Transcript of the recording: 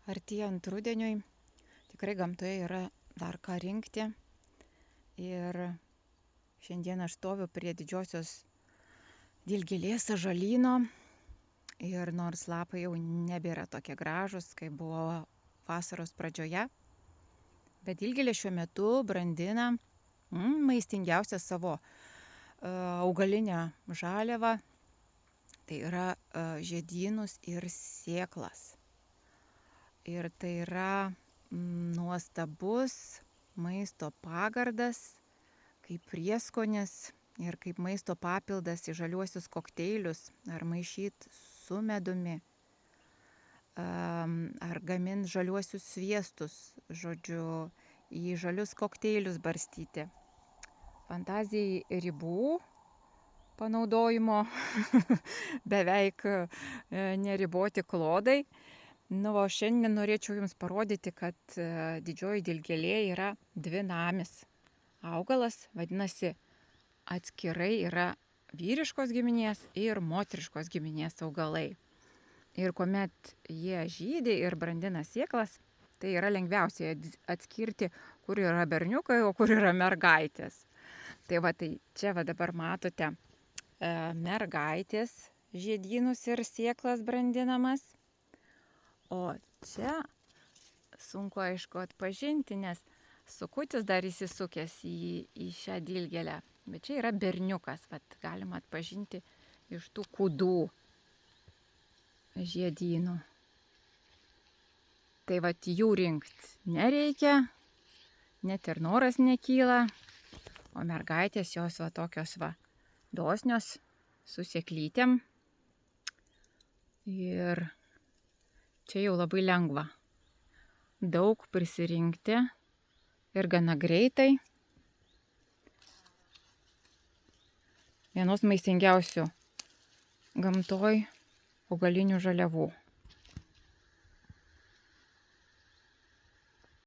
artėjant rudeniui tikrai gamtoje yra dar ką rinkti. Ir šiandien aš stoviu prie didžiosios dilgėlės ąžuolyno. Ir nors lapai jau nebėra tokie gražus, kaip buvo vasaros pradžioje, bet dilgėlė šiuo metu brandina maistingiausią savo augalinę žaliavą. Tai yra žiedynus ir sėklas. Ir tai yra nuostabus maisto pagardas, kaip prieskonis ir kaip maisto papildas į žaliuosius kokteilius, ar maišyt su medumi, ar gamint žaliuosius sviestus, žodžiu, į žalius kokteilius barstyti. Fantazijai ribų panaudojimo beveik neriboti klodai. O šiandien norėčiau Jums parodyti, kad didžioji dilgėlė yra dvinamis augalas, vadinasi, atskirai yra vyriškos giminės ir moteriškos giminės augalai. Ir kuomet jie žydi ir brandina sėklas, tai yra lengviausiai atskirti, kur yra berniukai, o kur yra mergaitės. Tai čia dabar matote mergaitės žiedynus ir sėklas brandinamas. O čia sunku aišku atpažinti, nes sukutis dar įsisukęs į šią dilgėlę. Bet čia yra berniukas, galima atpažinti iš tų kūdų žiedynų. Tai jų rinkt nereikia, net ir noras nekyla. O mergaitės jos tokios dosnios, su sėklytėm. Ir čia jau labai lengva. Daug prisirinkti ir gana greitai. Vienos maistingiausių gamtoj augalinių žaliavų.